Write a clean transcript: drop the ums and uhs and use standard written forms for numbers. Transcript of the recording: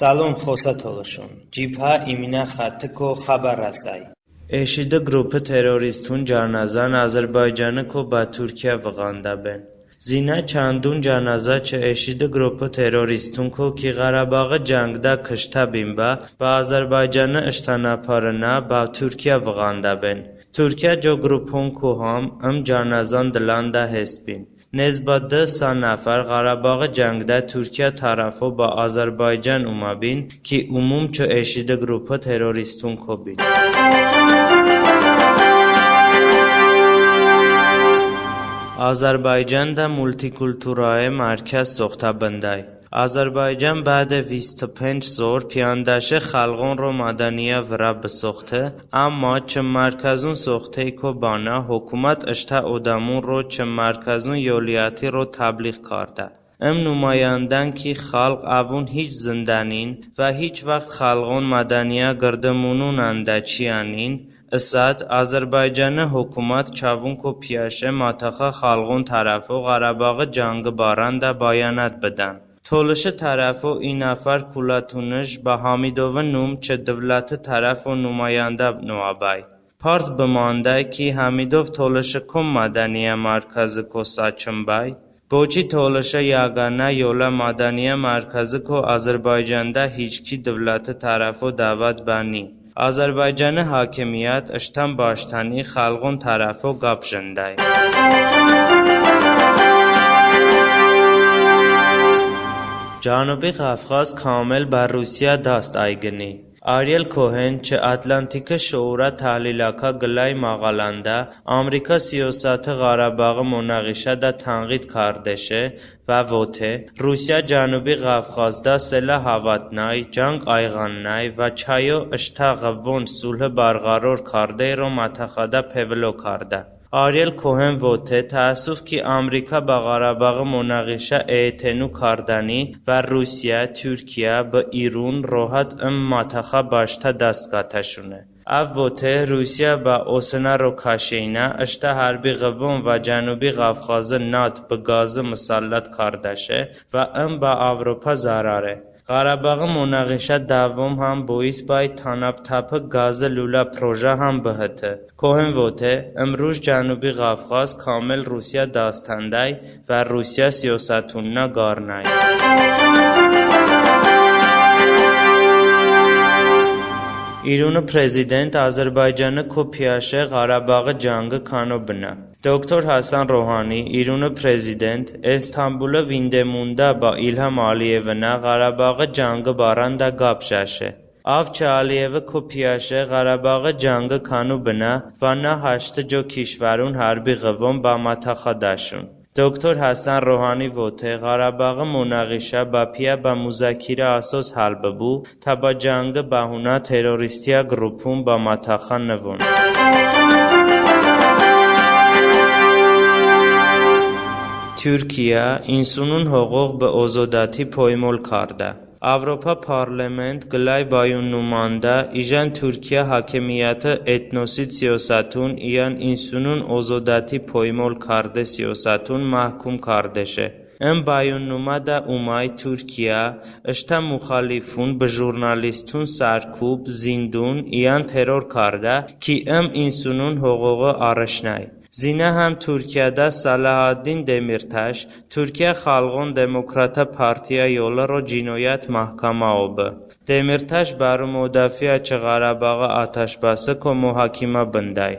Salom խոսաթողշուն, ջիբհա իմինա խաթը խաբար ասայ։ Էշիդը գրուպը terroristun canazan Azerbaycanı ko ba Türkiye vıgandaben. Zina çandun canaza çı eşidə qrupu terroristun ko ki Qarabağı cangda kışta binba ba Azerbaycanı ıştanaparına ba Türkiye vıgandaben. Türkiye co qrupun ko ham canazan dılanda hespin. Nezbadı sanafar Qarabağı cangda Türkiye tarafı ba Azerbaycan umabin ki umum çı eşidə qrupu terroristun ko bin. Azerbaycan'da multikulturaya merkez soxtabınday. Azerbaycan بعد 25 سال پیانداشه خلقان رو مدنیه ورا بساخته اما چه مرکزون ساخته که بانه حکومت اشتا ادامون رو چه مرکزون یولیاتی رو تبلیغ کرده. نمایندن که خلق اوون هیچ زندانین و هیچ وقت خلقان مدنیه گردمونون اندچیانین اسد آذربایجان حکومت چاون کو پیاشه ماتخا خلقون طرفو قرهباغ جنگ بارنده بایانت بدن. تولش طرفو این نفر کولاتونش به حامیدوو نوم چه دولت طرفو نماینده نوابای. پارس بمانده که حامیدوو تولش کم مدنیه مرکز کو ساچن بای. بوچی تولش یاگانه یولا مدنیه مرکز کو آذربایجانده هیچ کی دولت طرفو دعوت بانی. Azerbaycan hakimiyet اشتن باشتنی خلقون طرفو گابجنده. جنوبی قفقاز کامل بر روسیه دست ایگنی. آریل کوهن چه اتلانتیک شعوره تحلیلاکا گلای مقالنده آمریکا سیاست قرهباغ مناقشه ده تنقید کردشه و ووته روسیه جنوبی قفقازده سلاح هواتنای جنگ ایغاننای و چایو اشتاقوون صلح برقرار کرده رو متخده پولو کرده. آریل کوهن ووته تأسف که آمریکا با قرهباغ مناقشه اعتنو کردنی و روسیه ترکیه به ایران راحت متخه باشته دستگاتشونه. ووته روسیه با اوسنا رو کاشینه اشته حربی قوم و جنوبی قفقاز نات به گاز مسلط کردشه و با اروپا ضرره. قرهباغ مناقشه دوم هم باعث بای تاناب تاپ گاز لولا پروژه هم بهته. کوهن ووته امروز جنوبی قفقاز کامل روسیه داستندای و روسیه سیاستون نگارنای. ایران پرزیدنت آذربایجان کو پیاشه قرهباغ جنگ کانو بنا. دکتر حسن روحانی ایران پرزیدنت استانبول ویندمونده با ایلهام علیوه قرهباغ جنگ بارنده گابجاشه. آفچه علیوه کو پیاشه قرهباغ جنگ کانو بنا و نه هشت جو کشورون حربی قوم با متخدشون. دکتر حسن روحانی ووته قرهباغ مناقشه با پیا با مذاکره اساس حل ببو تا با جنگ بهونه تروریستی گروپون با متخن نوون. Türkiye, insanın hüquq ve azadati poymol kardı. Avrupa Parlament gılay bayun numanda ijan Türkiye hakimiyeti etnosit siyasatun iyan insanın azadati poymol kardı siyasatun mahkum kardeşe. bayun numada umay Türkiye اشتا مخالفون به ژورنالیستون سرکوب زندون iyan terör kardı ki insanın hüququ arışnay. Zine hem Türkiye'de Selahaddin Demirtaş, Türkiye Halkın Demokrata Partiya yolu ro cinayet mahkama oldu. Demirtaş barı müdafiə Qarabağ ateşbası ko muhakime binday.